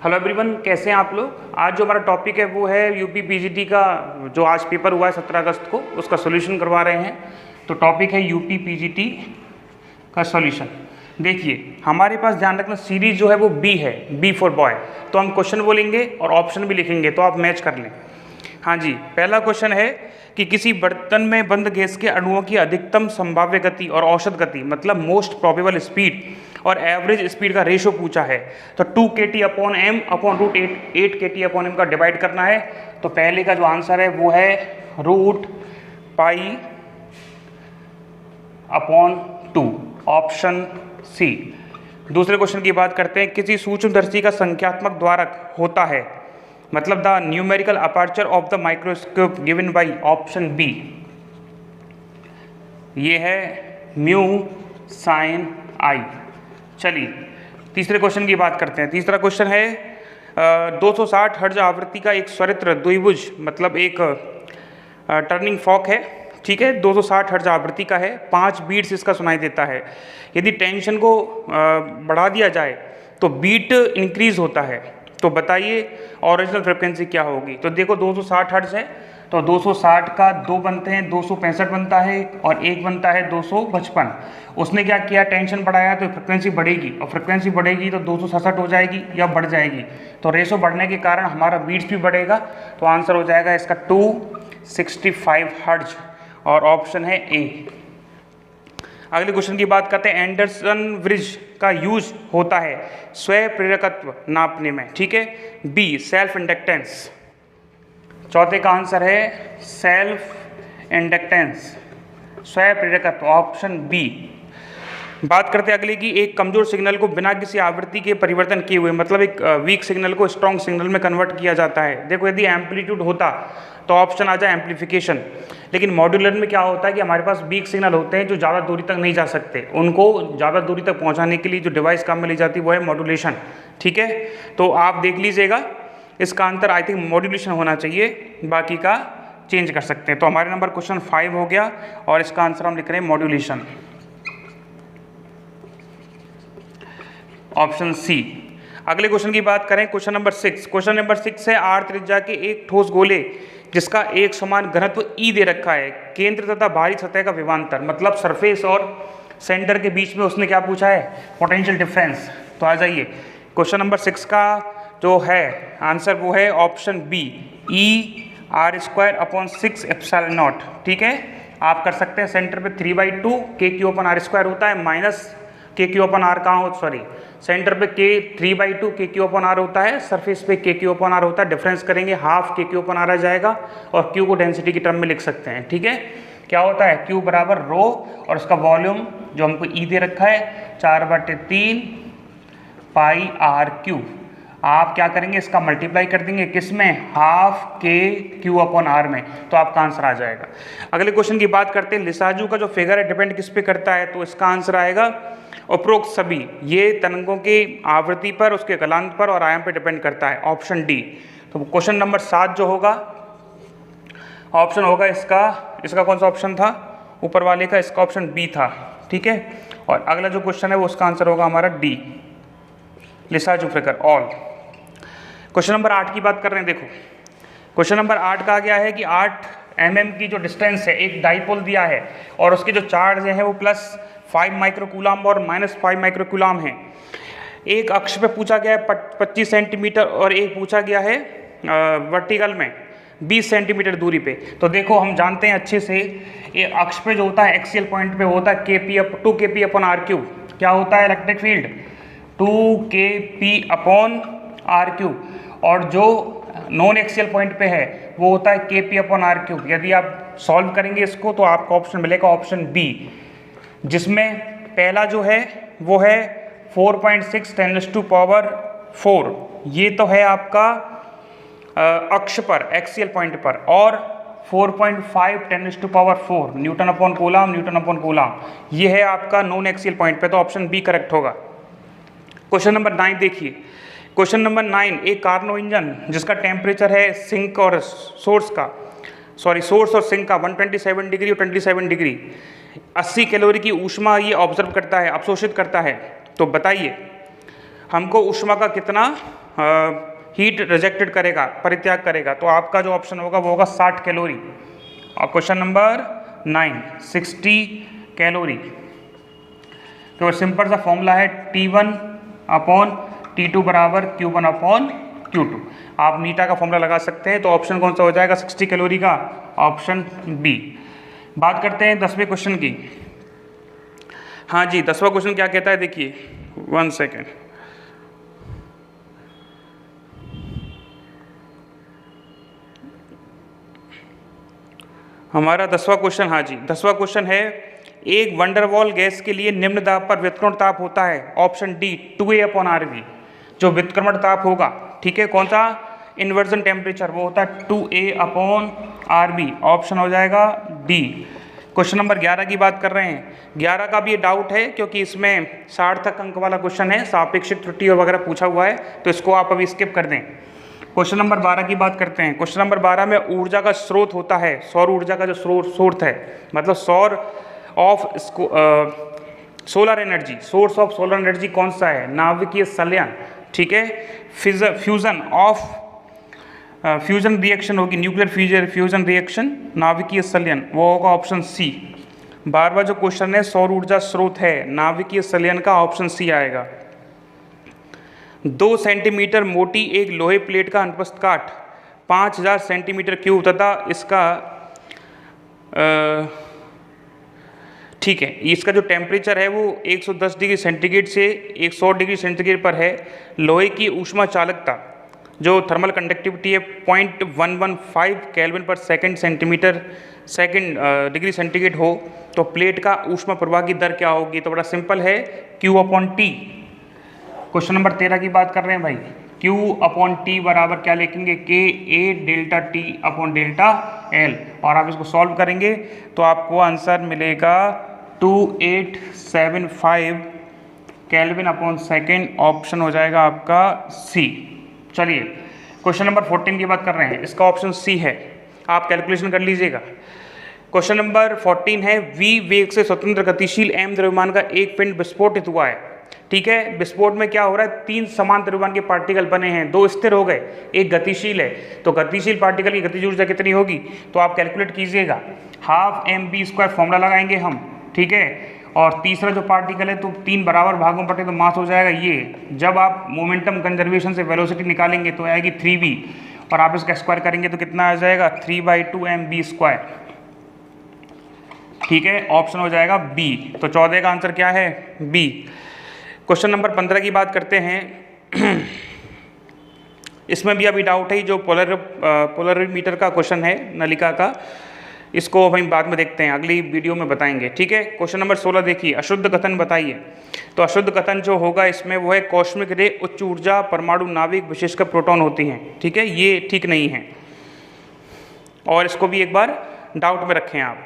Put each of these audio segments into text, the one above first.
Hello everyone, कैसे हैं आप लोग। आज जो हमारा टॉपिक है वो है यूपी पीजीटी का जो आज पेपर हुआ है 17 अगस्त को, उसका सॉल्यूशन करवा रहे हैं। तो टॉपिक है यूपी पीजीटी का सॉल्यूशन। देखिए हमारे पास ध्यान रखना सीरीज जो है वो बी है, बी फॉर बॉय। तो हम क्वेश्चन बोलेंगे और ऑप्शन भी लिखेंगे, तो आप मैच कर लें। हाँ जी, पहला क्वेश्चन है कि किसी बर्तन में बंद गैस के अणुओं की अधिकतम संभाव्य गति और औसत गति मतलब मोस्ट प्रोबेबल स्पीड और एवरेज स्पीड का रेशो पूछा है। तो 2 kT upon M upon root 8 kT upon M का डिवाइड करना है। तो पहले का जो आंसर है वो है root pi upon 2, option C. दूसरे क्वेश्चन की बात करते हैं, किसी सूक्ष्मदर्शी का संख्यात्मक द्वारक होता है मतलब the numerical aperture of the microscope given by, option B ये है म्यू साइन आई। चलिए तीसरे क्वेश्चन की बात करते हैं। तीसरा क्वेश्चन है 260 हर्ट्ज आवृत्ति का एक स्वरित्र द्विभुज मतलब एक टर्निंग फॉक है, ठीक है, 260 हर्ट्ज आवृत्ति का है, 5 बीट्स इसका सुनाई देता है। यदि टेंशन को बढ़ा दिया जाए तो बीट इंक्रीज होता है। तो बताइए ओरिजिनल फ्रिक्वेंसी क्या होगी। तो देखो 260 हर्ट्ज है, तो 260 का 2 बनते हैं 265 बनता है और 1 बनता है 255। उसने क्या किया, टेंशन बढ़ाया तो फ्रिक्वेंसी बढ़ेगी और फ्रिक्वेंसी बढ़ेगी तो 267 हो जाएगी या बढ़ जाएगी। तो रेशो बढ़ने के कारण हमारा बीट्स भी बढ़ेगा। तो आंसर हो जाएगा इसका 265 हर्ट्ज और ऑप्शन है ए। अगले क्वेश्चन की बात करते हैं, एंडरसन ब्रिज का यूज होता है स्वयं प्रेरकत्व नापने में, ठीक है, बी सेल्फ इंडक्टेंस। चौथे का आंसर है सेल्फ इंडक्टेंस, स्वयं प्रेरकत्व, ऑप्शन बी। बात करते हैं अगले की, एक कमजोर सिग्नल को बिना किसी आवृत्ति के परिवर्तन किए हुए मतलब एक वीक सिग्नल को स्ट्रॉन्ग सिग्नल में कन्वर्ट किया जाता है। देखो यदि एम्पलीट्यूड होता तो ऑप्शन आ जाए एम्पलीफिकेशन, लेकिन मॉड्यूलर में क्या होता है कि हमारे पास वीक सिग्नल होते हैं जो ज़्यादा दूरी तक नहीं जा सकते, उनको ज़्यादा दूरी तक पहुंचाने के लिए जो डिवाइस काम में ली जाती है वो है मॉड्यूलेशन, ठीक है। तो आप देख लीजिएगा इसका आंसर आई थिंक मॉड्यूलेशन होना चाहिए, बाकी का चेंज कर सकते हैं। तो हमारे नंबर क्वेश्चन 5 हो गया और इसका आंसर हम लिख रहे हैं मॉड्यूलेशन, ऑप्शन सी। अगले क्वेश्चन की बात करें, क्वेश्चन नंबर 6। क्वेश्चन नंबर 6 है आर त्रिज्या के एक ठोस गोले जिसका एक समान घनत्व ई दे रखा है, केंद्र तथा बाहरी सतह का विभवांतर मतलब सरफेस और सेंटर के बीच में उसने क्या पूछा है, पोटेंशियल डिफरेंस। तो आ जाइए क्वेश्चन नंबर 6 का जो है आंसर वो है option B E R square upon 6 epsilon naught, ठीक है। आप कर सकते हैं, सेंटर पे 3/2 के क्यू अपन आर स्क्वायर होता है, माइनस के क्यू अपन आर कहाँ हो, सॉरी सेंटर पे के 3/2 के क्यू अपन आर होता है, सरफेस पे के क्यू अपन आर होता है, डिफरेंस करेंगे हाफ के क्यू अपन आर आ जाएगा और क्यू को डेंसिटी की टर्म में लिख सकते हैं, ठीक है। क्या होता है, क्यू बराबर रो और उसका वॉल्यूम जो हमको ई दे रखा है 4/3 पाई आर क्यू। आप क्या करेंगे, इसका मल्टीप्लाई कर देंगे किस में, हाफ के क्यू अपॉन आर में, तो आपका आंसर आ जाएगा। अगले क्वेश्चन की बात करते हैं, लिसाजू का जो फिगर है डिपेंड किस पे करता है, तो इसका आंसर आएगा उपरोक्त सभी, ये तरंगों की आवृत्ति पर, उसके गलांत पर और आयाम पर डिपेंड करता है, ऑप्शन डी। तो क्वेश्चन नंबर 7 जो होगा ऑप्शन होगा इसका कौन सा ऑप्शन था ऊपर वाले का, इसका ऑप्शन बी था, ठीक है। और अगला जो क्वेश्चन है वो उसका आंसर होगा हमारा D, Lissajous figure all. Question number 8 की बात कर रहे हैं। देखो क्वेश्चन नंबर 8 कहा गया है कि 8 mm की जो डिस्टेंस है, एक डाइपोल दिया है और उसके जो चार्ज है वो +5 माइक्रोकूलाम और -5 माइक्रोकूलाम है। एक अक्ष पे पूछा गया है 25 सेंटीमीटर और एक पूछा गया है वर्टिकल में 20 सेंटीमीटर दूरी पे। तो देखो हम जानते हैं अच्छे से, ये अक्ष पे जो होता है एक्सियल पॉइंट पे होता है 2 kp अपॉन आर क्यू। क्या होता है electric field, 2 kp upon R Q, और जो नॉन एक्सियल पॉइंट पे है वो होता है kp अपॉन आर क्यूब। यदि आप सॉल्व करेंगे इसको तो आपको ऑप्शन मिलेगा ऑप्शन बी, जिसमें पहला जो है वो है 4.6 10⁴। ये तो है आपका अक्ष पर एक्सियल पॉइंट पर, और 4.5 10⁴ Newton upon coulomb, Newton upon coulomb, ये है आपका नॉन एक्सियल पॉइंट पे, तो ऑप्शन बी करेक्ट होगा। क्वेश्चन नंबर 9 देखिए, क्वेश्चन नंबर 9, एक कार्नो इंजन जिसका टेम्परेचर है सिंक और सोर्स और सिंक का 127 डिग्री और 27 डिग्री, 80 कैलोरी की ऊष्मा ये ऑब्जर्व करता है, अवशोषित करता है। तो बताइए हमको ऊष्मा का कितना हीट रिजेक्टेड करेगा, परित्याग करेगा, तो आपका जो ऑप्शन होगा वो होगा 60 कैलोरी। और क्वेश्चन नंबर 9 60 कैलोरी। तो सिंपल सा फॉर्मूला है T1 अपॉन T2 बराबर Q1 अपॉन Q2। आप नीटा का फॉर्मूला लगा सकते हैं। तो ऑप्शन कौन सा हो जाएगा 60 कैलोरी का? Option B. बात करते हैं 10वें क्वेश्चन की। हाँ जी, 10वां क्वेश्चन क्या कहता है, देखिए 1 सेकेंड। हमारा 10वां क्वेश्चन, हाँ जी 10वां क्वेश्चन है, एक वंडरवॉल गैस के लिए निम्न दाब पर व्युत्क्रमण ताप होता है। Option D 2A upon RV। जो व्युत्क्रमण ताप होगा, ठीक है, कौन सा? इन्वर्जन टेम्परेचर, वो होता है 2A अपॉन RV। ऑप्शन हो जाएगा डी। क्वेश्चन नंबर 11 की बात कर रहे हैं। 11 का भी ये डाउट है क्योंकि इसमें सार्थक अंक वाला क्वेश्चन है, सापेक्षिक त्रुटि और वगैरह पूछा हुआ है, तो इसको आप अभी स्किप कर दें। क्वेश्चन नंबर 12 की बात करते हैं। क्वेश्चन नंबर 12 में ऊर्जा का स्रोत होता है, सौर ऊर्जा का जो स्रोत है, मतलब solar energy, source of solar energy कौन सा है? नाभिकीय संलयन, ठीक है। फ्यूजन रिएक्शन होगी, न्यूक्लियर फ्यूजन रिएक्शन, नाभिकीय संलयन, वो होगा ऑप्शन सी। 12वां जो क्वेश्चन है, सौर ऊर्जा स्रोत है, नाभिकीय संलयन का ऑप्शन सी आएगा। 2 सेंटीमीटर मोटी एक लोहे प्लेट का अनुप्रस्थ काट 5000 सेंटीमीटर क्यूब तथा इसका ठीक है, इसका जो टेम्परेचर है वो 110 डिग्री सेंटीग्रेड से 100 डिग्री सेंटीग्रेड पर है। लोहे की ऊष्मा चालकता जो थर्मल कंडक्टिविटी है 0.115 केल्विन पर सेकेंड डिग्री सेंटीग्रेड हो, तो प्लेट का ऊष्मा प्रवाह की दर क्या होगी? तो बड़ा सिंपल है, Q upon T। Question number 13 की बात कर रहे हैं भाई। Q अपॉन T बराबर क्या लिखेंगे? KA delta T upon delta L। और आप इसको सॉल्व करेंगे तो आपको आंसर मिलेगा 2875 केल्विन अपॉन सेकेंड। ऑप्शन हो जाएगा आपका सी। चलिए क्वेश्चन नंबर 14 की बात कर रहे हैं, इसका ऑप्शन सी है, आप कैलकुलेशन कर लीजिएगा। क्वेश्चन नंबर 14 है, v वेग से स्वतंत्र गतिशील m द्रव्यमान का एक पिंड विस्फोटित हुआ है, ठीक है। विस्फोट में क्या हो रहा है? 3 समान द्रव्यमान के पार्टिकल बने हैं, 2 स्थिर हो गए, एक गतिशील है। तो गतिशील पार्टिकल की गतिज ऊर्जा कितनी होगी? तो आप कैलकुलेट कीजिएगा, 12mv² फॉर्मूला लगाएंगे हम, ठीक है। और तीसरा जो पार्टिकल है तो 3 बराबर भागों में बटे तो मास हो जाएगा ये। जब आप मोमेंटम कंजर्वेशन से वेलोसिटी निकालेंगे तो आएगी 3v, और आप इसका स्क्वायर करेंगे तो कितना आ जाएगा? 3/2mv², ठीक है। ऑप्शन हो जाएगा बी। तो 14 का आंसर क्या है? बी। क्वेश्चन नंबर 15 की बात करते हैं। इसमें भी अभी डाउट है, जो पोलरीमीटर का क्वेश्चन है, नलिका का, इसको हम बाद में देखते हैं, अगली वीडियो में बताएंगे, ठीक है। क्वेश्चन नंबर 16 देखिए, अशुद्ध कथन बताइए। तो अशुद्ध कथन जो होगा इसमें वो है कॉस्मिक रे उच्च ऊर्जा परमाणु नाभिक विशेषकर प्रोटॉन होती हैं, ठीक है, ये ठीक नहीं है, और इसको भी एक बार डाउट में रखें आप।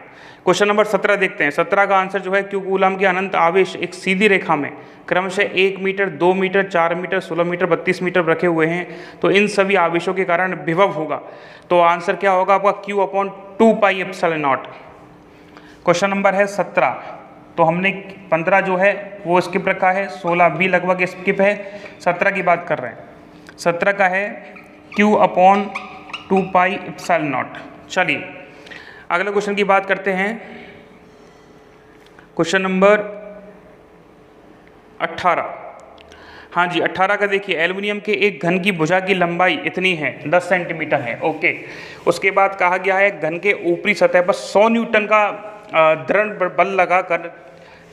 क्वेश्चन नंबर 17 देखते हैं। 17 का आंसर जो है, क्यों कूलम के अनंत आवेश एक सीधी रेखा में क्रमशः 1 metre, 2 metre, 4 metre, 16 metre, 32 metre रखे हुए हैं, तो इन सभी आवेशों के कारण विभव होगा। तो आंसर क्या होगा आपका? Q upon 2πε0। क्वेश्चन नंबर है 17, तो हमने 15 जो है वो स्किप रखा है, 16 भी लगभग स्किप है, 17 की बात कर रहे हैं। 17 का है Q अपॉन 2πε0। चलिए अगले क्वेश्चन की बात करते हैं। क्वेश्चन नंबर 18, हाँ जी 18 का देखिए, एल्युमिनियम के एक घन की भुजा की लंबाई इतनी है, 10 सेंटीमीटर है, ओके। उसके बाद कहा गया है घन के ऊपरी सतह पर 100 न्यूटन का दृढ़ बल लगाकर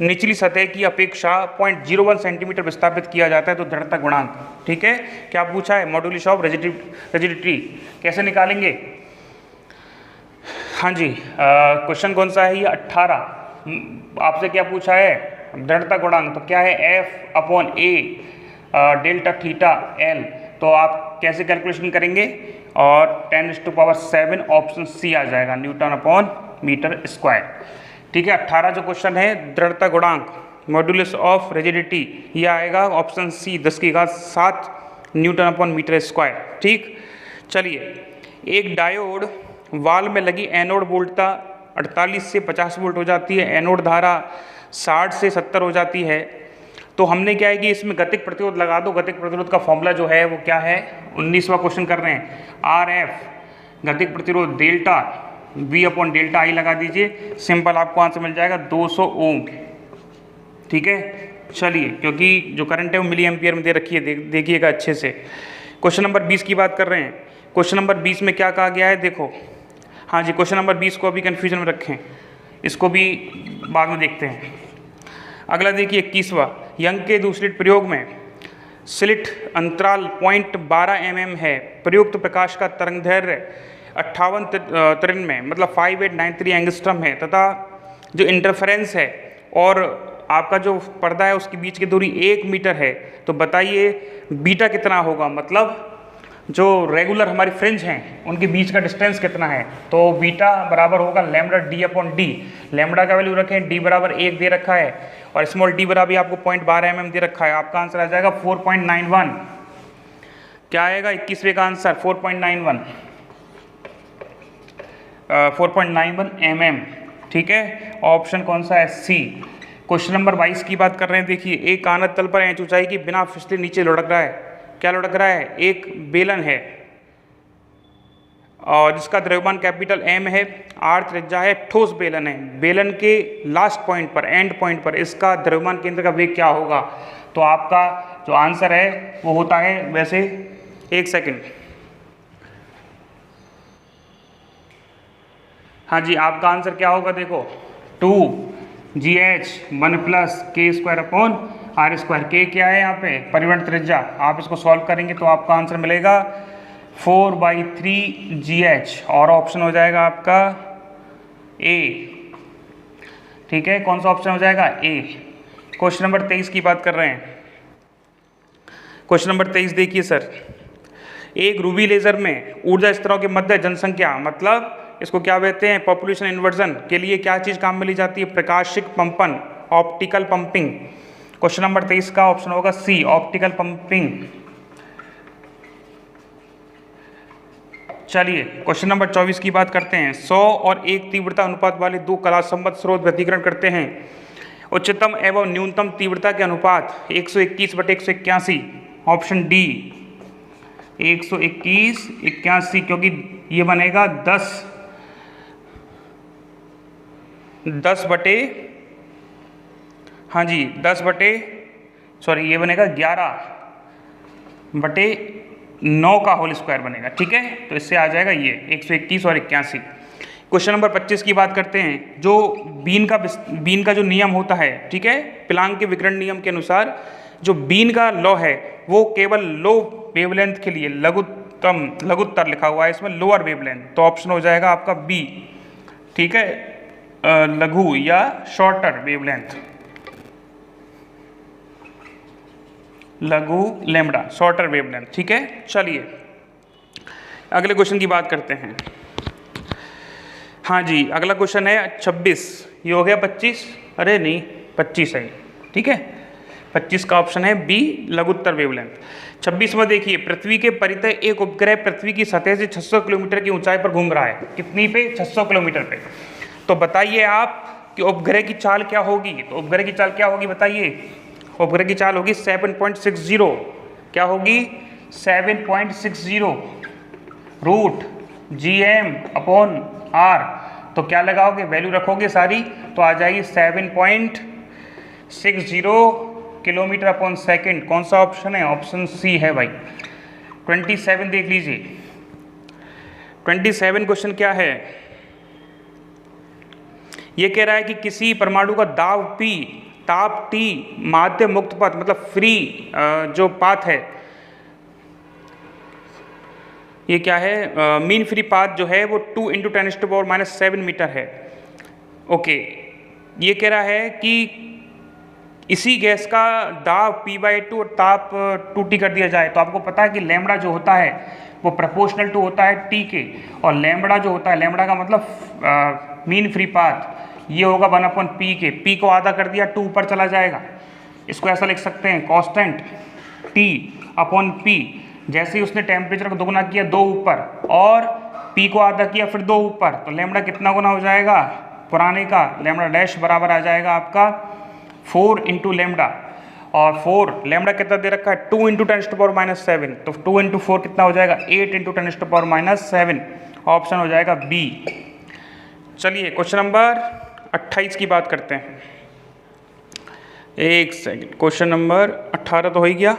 निचली सतह की अपेक्षा 0.01 सेंटीमीटर विस्थापित किया जाता है, तो दृढ़ता गुणांक, ठीक है। क्या पूछा है? मॉड्यूलस ऑफ रिजिडिटी कैसे निकालेंगे? हाँ जी, क्वेश्चन कौन सा है ये? 18। आपसे क्या पूछा है? दृढ़ता गुणांक, तो क्या है? F upon A delta theta L। तो आप कैसे कैलकुलेशन करेंगे? और 10⁻⁷ ऑप्शन सी आ जाएगा, न्यूटन अपॉन मीटर स्क्वायर, ठीक है। 18 जो क्वेश्चन है, दृढ़ता गुणांक, मॉड्यूलस ऑफ रिजिडिटी, ये आएगा option C, 10⁻7 newton upon metre square, ठीक। चलिए, एक डायोड वाल में लगी एनोड वोल्टता 48 से 50 वोल्ट हो जाती है, एनोड धारा 60 से 70 हो जाती है, तो हमने क्या है कि इसमें गतिक प्रतिरोध लगा दो। गतिक प्रतिरोध का फॉर्मूला जो है वो क्या है, 19वां क्वेश्चन कर रहे हैं, आर एफ गतिक प्रतिरोध डेल्टा वी अपॉन डेल्टा आई लगा दीजिए, सिंपल आपको आंसर मिल जाएगा 200 ओम। ठीक है, चलिए, क्योंकि जो करंट है वो मिली एम्पियर में दे रखी है, देखिएगा अच्छे से। क्वेश्चन नंबर 20 की बात कर रहे हैं। क्वेश्चन नंबर 20 में क्या कहा गया है देखो, हाँ जी, क्वेश्चन नंबर 20 को अभी कन्फ्यूजन में रखें, इसको भी बाद में देखते हैं। अगला देखिए 21वां, यंग के दूसरे प्रयोग में स्लिट अंतराल 0.12 mm है, प्रयुक्त प्रकाश का तरंगदैर्ध्य 5893 मतलब 5893 एंगस्ट्रम है, तथा जो इंटरफेरेंस है और आपका जो पर्दा है उसके बीच की दूरी 1 मीटर है। तो बताइए बीटा कितना होगा, मतलब जो रेगुलर हमारी फ्रिंज हैं उनके बीच का डिस्टेंस कितना है। तो बीटा बराबर होगा lambda D upon D. Lambda का वैल्यू रखें, डी बराबर 1 दे रखा है और स्मॉल डी बराबर आपको 0.12 mm दे रखा है। आपका आंसर आ जाएगा 4.91। क्या आएगा 21वें का आंसर 4.91 mm। ठीक है, ऑप्शन कौन सा है, सी। क्वेश्चन नंबर 22 की बात कर रहे हैं। देखिए, एक कानत तल पर एंच ऊंचाई की बिना फिसले नीचे लुढ़क रहा है। क्या लुढ़क रहा है, एक बेलन है और जिसका द्रव्यमान कैपिटल एम है, आर त्रिज्या है, ठोस बेलन है। बेलन के लास्ट पॉइंट पर, एंड पॉइंट पर इसका द्रव्यमान केंद्र का वेग क्या होगा। तो आपका जो आंसर है वो होता है, वैसे एक सेकंड, हाँ जी, आपका आंसर क्या होगा देखो, 2GH 1 + k² अपॉन r²। के क्या है यहाँ पे, परिवर्तन त्रिज्या। आप इसको सॉल्व करेंगे तो आपका आंसर मिलेगा 4/3GH और ऑप्शन हो जाएगा आपका ए। ठीक है, कौन सा ऑप्शन हो जाएगा, ए। क्वेश्चन नंबर 23 की बात कर रहे हैं। क्वेश्चन नंबर 23 देखिए सर, एक रूबी लेजर में ऊर्जा स्तरों के मध्य जनसंख्या, मतलब इसको क्या कहते हैं, पॉपुलेशन इन्वर्जन के लिए क्या चीज़ काम में ली जाती है, प्रकाशिक Pamban, optical pumping. Question number 23 का ऑप्शन होगा सी, ऑप्टिकल पंपिंग। चलिए, क्वेश्चन नंबर 24 की बात करते हैं। 100 और 1 तीव्रता अनुपात वाले दो कलासंबद्ध स्रोत व्यतिकरण करते हैं। उच्चतम एवं न्यूनतम तीव्रता के अनुपात 121/181। ऑप्शन डी 121/81, क्योंकि ये बनेगा 10 बटे, हाँ जी, 11/9 का होल स्क्वायर बनेगा। ठीक है, तो इससे आ जाएगा ये 121 और 81। क्वेश्चन नंबर 25 की बात करते हैं। जो बीन का जो नियम होता है, ठीक है, प्लांक के विकिरण नियम के अनुसार जो बीन का लॉ है वो केवल लो वेवलेंथ के लिए लघुत्तर लिखा हुआ है इसमें, लोअर वेवलेंथ। तो ऑप्शन हो जाएगा आपका बी। ठीक है, लघु या शॉर्टर वेवलेंथ, लघु लैम्बडा, शॉर्टर वेवलेंथ। ठीक है, चलिए अगले क्वेश्चन की बात करते हैं। हाँ जी, अगला क्वेश्चन है 26। ये हो गया 25, अरे नहीं 25 है। ठीक है, 25 का ऑप्शन है बी, लघुत्तर वेवलेंथ। 26 में देखिए, पृथ्वी के परितः एक उपग्रह पृथ्वी की सतह से 600 किलोमीटर की ऊंचाई पर घूम रहा है। कितनी पे, 600 किलोमीटर पे। तो बताइए आप कि उपग्रह की चाल क्या होगी। तो उपग्रह की चाल क्या होगी बताइए, उपग्रह की चाल होगी 7.60। क्या होगी, 7.60 रूट GM/R। तो क्या लगाओगे, वैल्यू रखोगे सारी, तो आ जाएगी 7.60 किलोमीटर/सेकंड। कौन सा ऑप्शन है, ऑप्शन सी है भाई। 27 देख लीजिए। 27 क्वेश्चन क्या है, ये कह रहा है कि किसी परमाणु का दाब P, ताप T, माध्य मुक्त पथ मतलब फ्री जो पाथ है, ये क्या है, मीन फ्री पाथ जो है वो 2 × 10⁻⁻7 मीटर है। ओके, ये कह रहा है कि इसी गैस का दाब P/2 और ताप 2T कर दिया जाए। तो आपको पता है कि लैम्बडा जो होता है वो प्रोपोर्शनल टू होता है T के, और लैम्बडा जो होता है, लैम्बडा का मतलब मीन फ्री पाथ, ये होगा 1/P के। P को आधा कर दिया, 2 ऊपर चला जाएगा। इसको ऐसा लिख सकते हैं, कांस्टेंट T/P। जैसे ही उसने टेम्परेचर को दोगुना किया, 2 ऊपर, और P को आधा किया, फिर 2 ऊपर, तो लैम्बडा कितना गुना हो जाएगा, पुराने का लैम्बडा डैश बराबर आ जाएगा आपका 4 × लैम्बडा। और 4 लैम्डा कितना दे रखा है 2 इंटू 10⁻⁷ तो 2 इंटू 4 कितना हो जाएगा 8 इंटू 10⁻⁷ ऑप्शन हो जाएगा बी। चलिए क्वेश्चन नंबर 28 की बात करते हैं। एक सेकंड, क्वेश्चन नंबर 18 तो हो ही गया,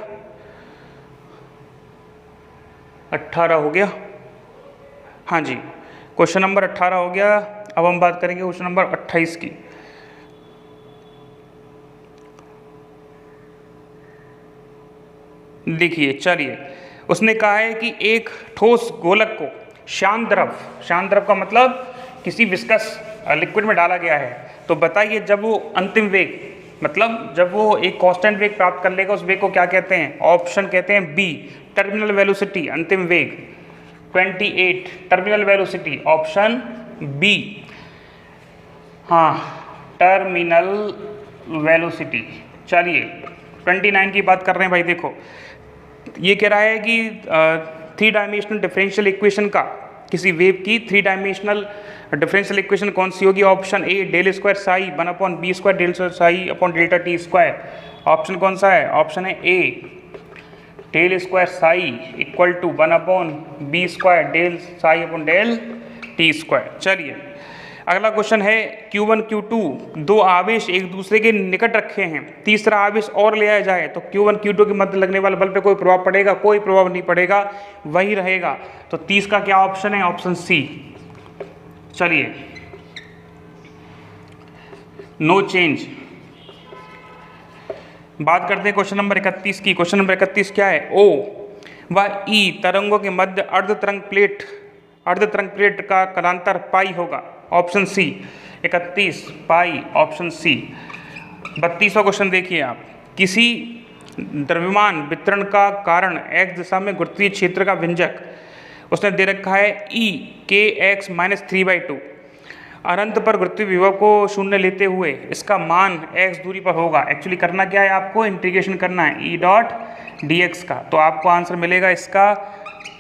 18 हो गया, हाँ जी क्वेश्चन नंबर 18 हो गया। अब हम बात करेंगे क्वेश्चन नंबर 28 की। देखिए चलिए, उसने कहा है कि एक ठोस गोलक को शांत द्रव का मतलब किसी विस्कस लिक्विड में डाला गया है, तो बताइए जब वो अंतिम वेग मतलब जब वो एक कांस्टेंट वेग प्राप्त कर लेगा उस वेग को क्या कहते हैं? ऑप्शन कहते हैं बी टर्मिनल वेलोसिटी, अंतिम वेग 28 टर्मिनल वेलोसिटी, ऑप्शन बी, हाँ टर्मिनल वेलोसिटी। चलिए 29 की बात कर रहे हैं भाई। देखो ये कह रहा है कि 3 डायमेंशनल डिफरेंशियल इक्वेशन का किसी वेव की 3 डायमेंशनल डिफरेंशियल इक्वेशन कौन सी होगी? Option A del square psi 1/b² del psi upon delta T square. Option कौन सा है? ऑप्शन है A del square psi equal to 1/b² del psi upon del T square. चलिए अगला क्वेश्चन है Q1 Q2 दो आवेश एक दूसरे के निकट रखे हैं, तीसरा आवेश और ले आया जाए तो Q1 Q2 के मध्य लगने वाले बल पे कोई प्रभाव पड़ेगा? कोई प्रभाव नहीं पड़ेगा, वही रहेगा। तो 30 का क्या ऑप्शन है? Option C. चलिए नो चेंज। बात करते हैं क्वेश्चन नंबर 31 की। क्वेश्चन नंबर 31 क्या है? O व E तरंगों के मध्य अर्ध तरंग प्लेट का कलांतर पाई होगा। ऑप्शन सी 31 पाई, ऑप्शन सी। 32वां क्वेश्चन देखिए आप, किसी द्रव्यमान वितरण का कारण x दिशा में गुरुत्वीय क्षेत्र का व्यंजक उसने दे रखा है E kx - 3/2। अनंत पर गुरुत्वीय विभव को शून्य लेते हुए इसका मान x दूरी पर होगा। एक्चुअली करना क्या है आपको? इंटीग्रेशन करना है E डॉट dx का, तो आपको आंसर मिलेगा इसका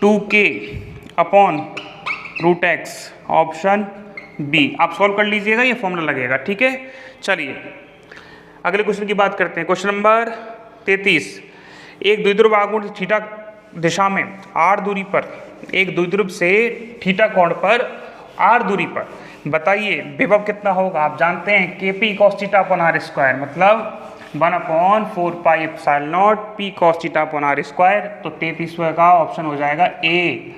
2k/√x, ऑप्शन बी। आप सॉल्व कर लीजिएगा, ये फॉर्मूला लगेगा, ठीक है। चलिए अगले क्वेश्चन की बात करते हैं। क्वेश्चन नंबर 33, एक द्विध्रुव आघूर्ण थीटा दिशा में r दूरी पर, एक द्विध्रुव से थीटा कोण पर r दूरी पर बताइए विभव कितना होगा? आप जानते हैं kp cos theta upon r² मतलब 1/4πε0 p cos theta upon r²। तो 33वां का ऑप्शन हो जाएगा ए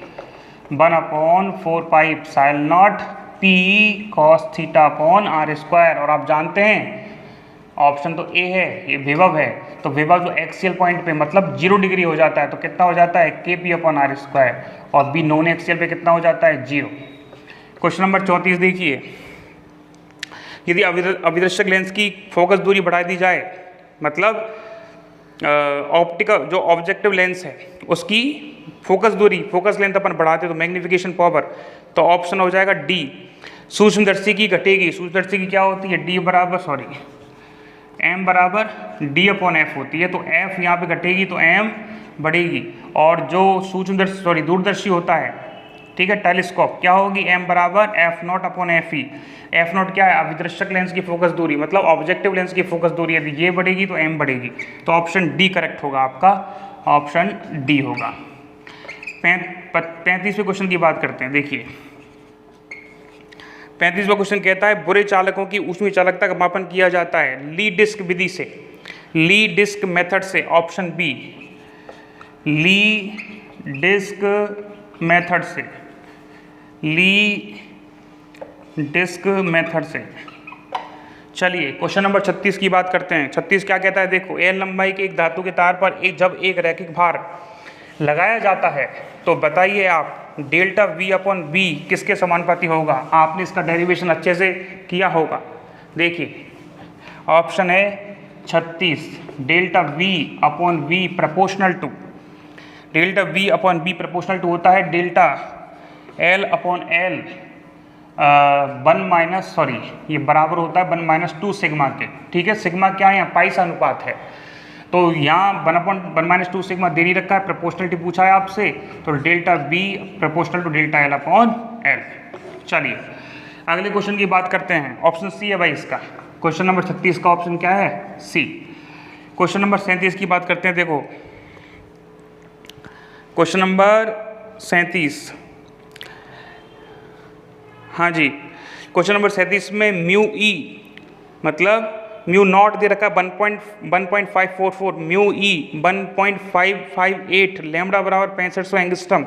1/4πε0 p cos theta upon r²। और आप जानते हैं ऑप्शन तो ए है, ये विभव है, तो विभव जो एक्सियल पॉइंट पे मतलब 0 डिग्री हो जाता है तो कितना हो जाता है? kp upon r²। और बी नॉन एक्सियल पे कितना हो जाता है? 0। क्वेश्चन नंबर 34 देखिए, यदि अभिदर्शक लेंस की फोकस दूरी बढ़ा दी जाए, मतलब ऑप्टिकल जो ऑब्जेक्टिव लेंस है उसकी फोकस लेंथ अपन बढ़ाते तो मैग्निफिकेशन पावर, तो ऑप्शन हो जाएगा डी सूक्ष्मदर्शी की घटेगी। सूक्ष्मदर्शी की क्या होती है? m बराबर d अपॉन f होती है, तो f यहाँ पे घटेगी तो m बढ़ेगी। और जो दूरदर्शी होता है, ठीक है, टेलीस्कोप, क्या होगी? m बराबर f0 अपॉन fe। f0 क्या है? अभिदर्शक लेंस की फोकस दूरी, मतलब ऑब्जेक्टिव लेंस की फोकस दूरी। यदि ये बढ़ेगी तो m बढ़ेगी, तो ऑप्शन डी करेक्ट होगा आपका, ऑप्शन डी होगा। 35वें क्वेश्चन की बात करते हैं। देखिए 35वां क्वेश्चन कहता है बुरे चालकों की ऊष्मीय चालकता का मापन किया जाता है ली डिस्क विधि से, ली डिस्क मेथड से। ऑप्शन बी ली डिस्क मेथड से, ली डिस्क मेथड से। चलिए क्वेश्चन नंबर 36 की बात करते हैं। 36 क्या कहता है? देखो एल लंबाई के एक धातु के तार पर जब एक रैखिक भार लगाया जाता है तो बताइए आप डेल्टा V अपॉन बी किसके समानुपाती होगा? आपने इसका डेरिवेशन अच्छे से किया होगा। देखिए ऑप्शन है 36 delta V upon B proportional to, delta V upon B proportional to होता है डेल्टा L अपॉन L ये बराबर होता है 1-2 सिग्मा के, ठीक है। सिग्मा क्या है? यहाँ पाई सा अनुपात है, तो यहाँ 1/1-2 सिग्मा दे नहीं रखा है, प्रोपोर्शनलिटी पूछा है आपसे, तो delta B proportional to delta L upon L. चलिए अगले क्वेश्चन की बात करते हैं। ऑप्शन सी है भाई इसका, क्वेश्चन नंबर 36 का ऑप्शन क्या है? सी। क्वेश्चन नंबर 37 की बात करते हैं। देखो क्वेश्चन नंबर 37, हाँ जी, क्वेश्चन नंबर 37 में म्यू ई मतलब म्यू नॉट दे रखा है 1.544, म्यू ई 1.558, लैम्बडा बराबर 6500 एंगस्ट्रम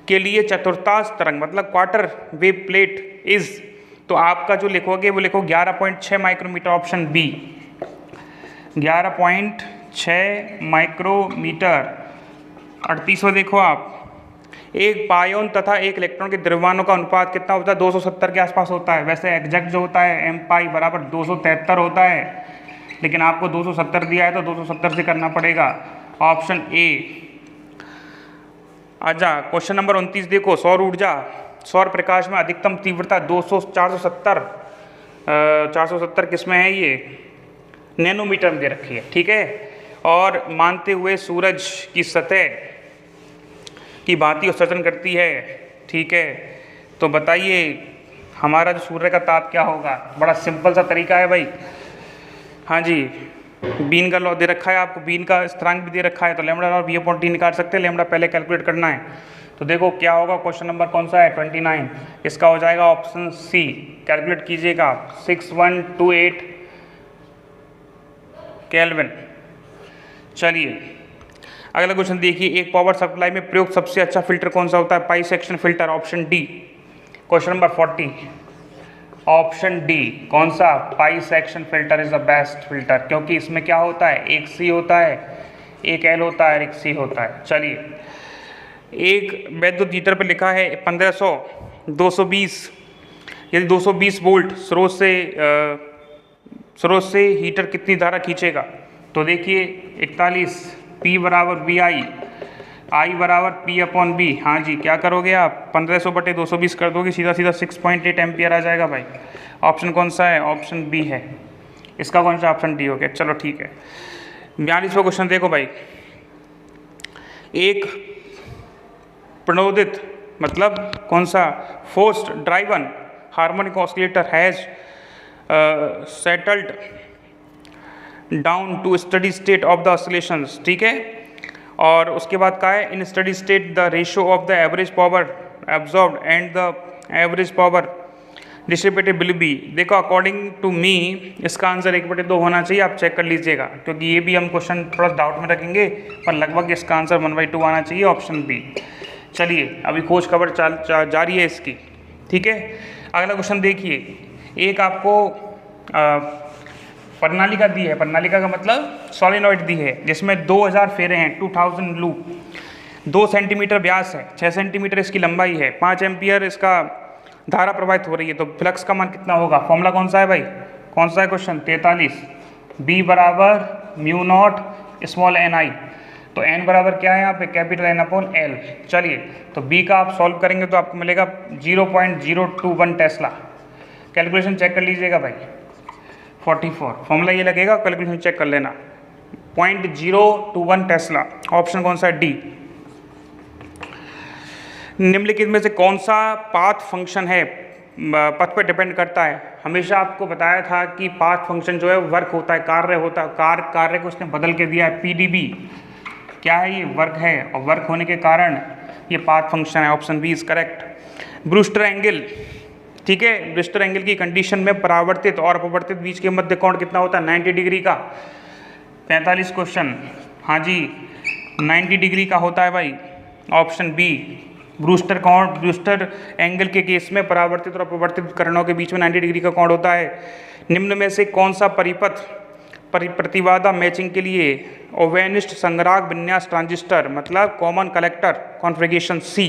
के लिए चतुर्थांश तरंग मतलब क्वार्टर वेव प्लेट इज, तो आपका जो लिखोगे वो लिखो 11.6 माइक्रोमीटर, ऑप्शन बी 11.6 माइक्रोमीटर। 38वां देखो आप, एक पायोन तथा एक इलेक्ट्रॉन के द्रव्यमानों का अनुपात कितना होता है? 270 के आसपास होता है। वैसे एग्जैक्ट जो होता है एम पाई बराबर 273 होता है, लेकिन आपको 270 दिया है तो 270 से करना पड़ेगा, ऑप्शन ए। आजा क्वेश्चन नंबर 29 देखो, सौर ऊर्जा, सौर प्रकाश में अधिकतम तीव्रता 470 किसमें है? ये नैनोमीटर में दे रखी है, ठीक है। और मानते हुए सूरज की सतह की भांति उत्सर्जन करती है, ठीक है। तो बताइए हमारा जो सूर्य का ताप क्या होगा? बड़ा सिंपल सा तरीका है भाई, हाँ जी, बीन का लॉ दे रखा है आपको, बीन का स्थिरांक भी दे रखा है, तो लैम्बडा और वी अपॉन टी निकाल सकते हैं। लैम्बडा पहले कैलकुलेट करना है, तो देखो क्या होगा, क्वेश्चन नंबर कौन सा है? 29, इसका हो जाएगा ऑप्शन सी। कैलकुलेट कीजिएगा, 6128 केल्विन। चलिए अगला क्वेश्चन देखिए, एक पावर सप्लाई में प्रयुक्त सबसे अच्छा फिल्टर कौन सा होता है? Pi section filter, option D. Question number 40, option D, कौन सा? Pi section filter is the best filter, क्योंकि इसमें क्या होता है? एक सी होता है, एक एल होता है, एक सी होता है। चलिए, एक वैद्युत हीटर पर लिखा है 1500 220, यदि 220 वोल्ट स्रोत से हीटर कितनी धारा खींचेगा? तो देखिए 41, P बराबर वी आई, आई बराबर P अपॉन बी। हाँ जी, क्या करोगे आप? 1500 बटे 220 कर दोगे, सीधा सीधा 6.8 एम्पियर आ जाएगा भाई। ऑप्शन कौन सा है? ऑप्शन बी है। इसका कौन सा? ऑप्शन डी हो गया। चलो ठीक है। 42वां क्वेश्चन देखो भाई, एक प्रणोदित मतलब कौन सा? Forced driven harmonic oscillator has settled down to steady state of the oscillations, ठीक है। और उसके बाद क्या है? In steady state the ratio of the average power absorbed and the average power dissipated will be. देखो अकॉर्डिंग टू मी इसका answer 1/2 होना चाहिए, आप चेक कर लीजिएगा, क्योंकि ये भी हम क्वेश्चन थोड़ा डाउट में रखेंगे, पर लगभग इसका आंसर 1/2 आना चाहिए, ऑप्शन बी। चलिए अभी खोज खबर जारी है इसकी, ठीक है। अगला क्वेश्चन देखिए, एक आपको प्रणालिका दी है, प्रणालिका का मतलब सॉलिनॉइड दी है, जिसमें 2000 फेरे हैं, 2000 लूप, 2 सेंटीमीटर व्यास है, 6 सेंटीमीटर इसकी लंबाई है, 5 एम्पियर इसका धारा प्रवाहित हो रही है, तो फ्लक्स का मान कितना होगा? फॉर्मूला कौन सा है भाई? कौन सा है क्वेश्चन? 43, बी बराबर mu naught small N I, तो एन बराबर क्या है यहाँ पे? Capital N upon L. चलिए, तो बी का आप सॉल्व करेंगे तो आपको मिलेगा 0.021 टेस्ला। कैलकुलेशन चेक कर लीजिएगा भाई, 44 फॉर्मूला ये लगेगा, कैलकुलेशन चेक कर लेना, 0.021 टेस्ला। ऑप्शन कौन सा है? डी। निम्नलिखित में से कौन सा पाथ फंक्शन है, पथ पर डिपेंड करता है? हमेशा आपको बताया था कि पाथ फंक्शन जो है वर्क होता है, कार्य होता है, कार्य को उसने बदल के दिया है, पीडीबी। क्या है ये? वर्क है, और वर्क होने के कारण ये पाथ फंक्शन है, option B is correct. Brewster angle, ठीक है, ब्रूस्टर एंगल की कंडीशन में परावर्तित और अपवर्तित बीच के मध्य कोण कितना होता है? 90 डिग्री का। 45 क्वेश्चन, हाँ जी 90 डिग्री का होता है भाई, ऑप्शन बी। ब्रूस्टर कोण, ब्रूस्टर एंगल के केस में परावर्तित और अपवर्तित किरणों के बीच में 90 डिग्री का कोण होता है। निम्न में से कौन सा परिपथ प्रतिबाधा मैचिंग के लिए ओवेनिस्ट संग्राहक विन्यास ट्रांजिस्टर मतलब कॉमन कलेक्टर कॉन्फ़िगरेशन सी?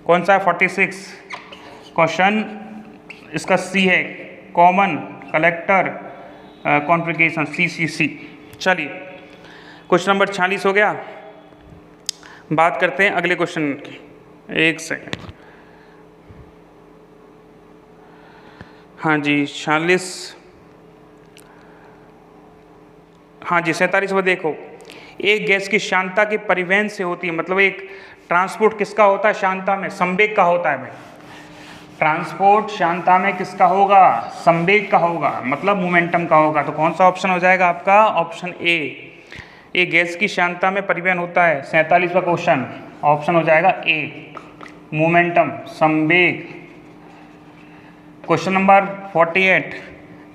कौन सा है? 46 क्वेश्चन इसका सी है, कॉमन कलेक्टर कॉन्फ़िगरेशन CCC। चलिए क्वेश्चन नंबर 46 हो गया। बात करते हैं अगले क्वेश्चन की, एक सेकेंड। हाँ जी 46, हाँ जी 47 देखो, एक गैस की शांता के परिवहन से होती है, मतलब एक ट्रांसपोर्ट किसका होता है? शांता में संवेग का होता है भाई। ट्रांसपोर्ट श्यानता में किसका होगा? संवेग का होगा, मतलब मोमेंटम का होगा। तो कौन सा ऑप्शन हो जाएगा आपका? Option A. एक गैस की श्यानता में परिवहन होता है। 47वां क्वेश्चन, ऑप्शन हो जाएगा ए, मोमेंटम, संवेग। क्वेश्चन नंबर 48,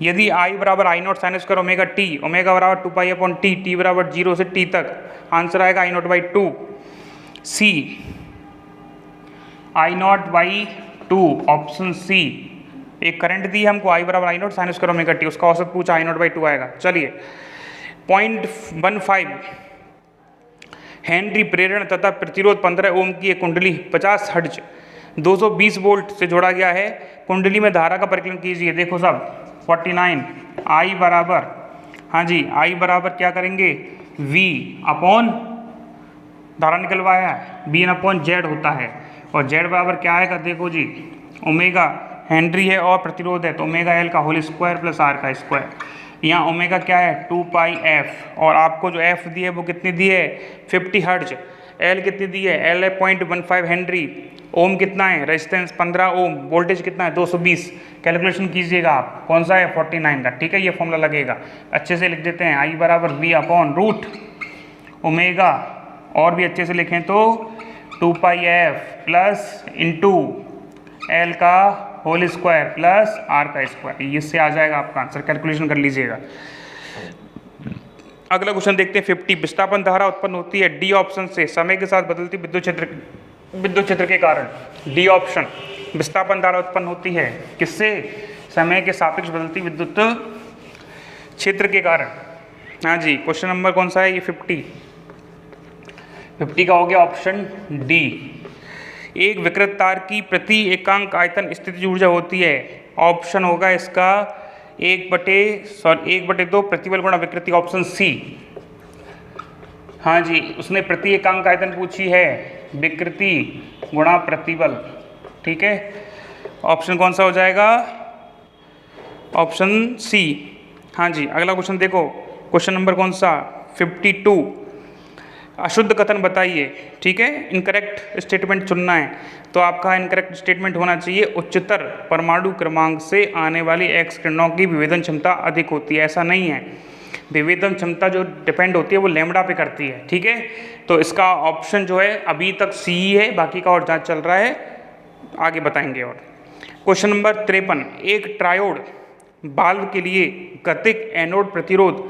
यदि I बराबर I naught sine square omega T, omega बराबर 2 पाई अपॉन टी, टी बराबर 0 से टी तक, आंसर आएगा I naught by 2। C, I naught by 2, option C. एक करंट दी है हमको I बराबर I naught sine square omega T, उसका औसत पूछा, I नॉट बाई 2 आएगा। चलिए 0.15 हेनरी प्रेरण तथा प्रतिरोध 15 ओम की एक कुंडली 50 हर्ट्ज 220 वोल्ट से जोड़ा गया है। कुंडली में धारा का परिकलन कीजिए। देखो सब 49, I बराबर, हाँ जी, I बराबर क्या करेंगे? V अपॉन धारा निकलवाया है, B अपॉन Z होता है, और Z बराबर क्या आएगा? देखो जी, ओमेगा हेनरी है और प्रतिरोध है, तो ओमेगा L का होल स्क्वायर प्लस R का स्क्वायर। यहाँ ओमेगा क्या है? 2 पाई एफ, और आपको जो एफ दी है वो कितनी दी है? 50 हर्ट्ज। एल कितनी दी है? एल है 0.15 हेनरी। ओम कितना है? रेजिस्टेंस 15 ओम। वोल्टेज कितना है? 220। कैलकुलेशन कीजिएगा आप, कौन सा है? 49 का। ठीक है, ये फॉर्मूला लगेगा, अच्छे से लिख देते हैं। आई बराबर वी अपॉन रूट ओमेगा, और भी अच्छे से लिखें तो 2 पाई एफ प्लस इंटू एल का होल स्क्वायर प्लस आर का स्क्वायर। इससे आ जाएगा आपका आंसर, कैलकुलेशन कर लीजिएगा। अगला क्वेश्चन देखते हैं 50, विस्थापन धारा उत्पन्न होती है डी ऑप्शन से समय के साथ बदलती विद्युत क्षेत्र के कारण। डी ऑप्शन, विस्थापन धारा उत्पन्न होती है किससे? समय के सापेक्ष बदलती विद्युत क्षेत्र के कारण। हाँ जी, क्वेश्चन नंबर कौन सा है? ये 50 का हो गया ऑप्शन डी। एक विकृत तार की प्रति एकांक आयतन स्थितिज ऊर्जा होती है। ऑप्शन होगा इसका 1/2 प्रतिबल गुणा विकृति, ऑप्शन सी। हाँ जी, उसने प्रति एकांक आयतन पूछी है, विकृति गुणा प्रतिबल। ठीक है, ऑप्शन कौन सा हो जाएगा? Option C. हाँ जी, अगला क्वेश्चन देखो, क्वेश्चन नंबर कौन सा? 52, अशुद्ध कथन बताइए। ठीक है, इनकरेक्ट स्टेटमेंट चुनना है, तो आपका इनकरेक्ट स्टेटमेंट होना चाहिए उच्चतर परमाणु क्रमांक से आने वाली एक्स किरणों की विभेदन क्षमता अधिक होती है। ऐसा नहीं है, विभेदन क्षमता जो डिपेंड होती है वो लैम्बडा पे करती है। ठीक है, तो इसका ऑप्शन जो है अभी तक सी ही है, बाकी का और जांच चल रहा है, आगे बताएंगे। और क्वेश्चन नंबर 53, एक ट्रायोड बाल्व के लिए गतिक एनोड प्रतिरोध,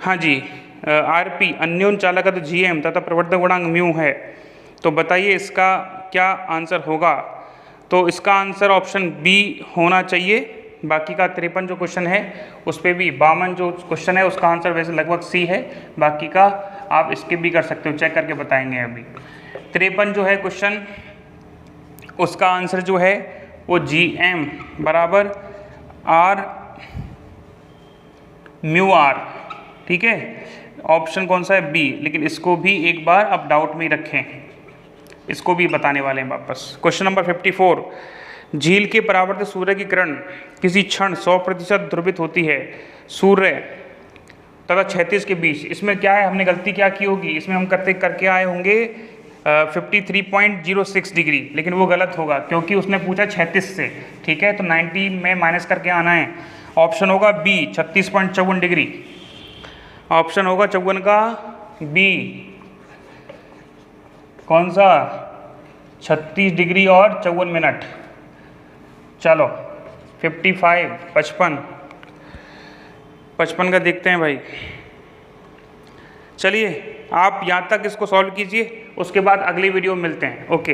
हाँ जी, आरपी अन्योन चालकत्व जीएम तथा प्रवर्धक गुणांक म्यू है, तो बताइए इसका क्या आंसर होगा? तो इसका आंसर ऑप्शन बी होना चाहिए। बाकी का 53 जो क्वेश्चन है उस पर भी, 52 जो क्वेश्चन है उसका आंसर वैसे लगभग सी है, बाकी का आप स्किप भी कर सकते हो, चेक करके बताएंगे अभी। 53 जो है क्वेश्चन, उसका आंसर जो है वो जीएम बराबर आर म्यू आर। ठीक है, ऑप्शन कौन सा है? बी। लेकिन इसको भी एक बार आप डाउट में ही रखें, इसको भी बताने वाले हैं वापस। क्वेश्चन नंबर 54, झील के परावर्तित सूर्य की किरण किसी क्षण 100% ध्रुवित होती है सूर्य तथा 36 के बीच। इसमें क्या है, हमने गलती क्या की होगी? इसमें हम करके आए होंगे 53.06 डिग्री, लेकिन वो गलत होगा क्योंकि उसने पूछा 36 से। ठीक है, तो 90 में माइनस करके आना है। ऑप्शन होगा बी, 36.54 डिग्री। ऑप्शन होगा 54 का बी। कौन सा? 36 डिग्री और 54 मिनट। चलो 55, 55 का देखते हैं भाई। चलिए आप यहाँ तक इसको सॉल्व कीजिए, उसके बाद अगली वीडियो में मिलते हैं। ओके।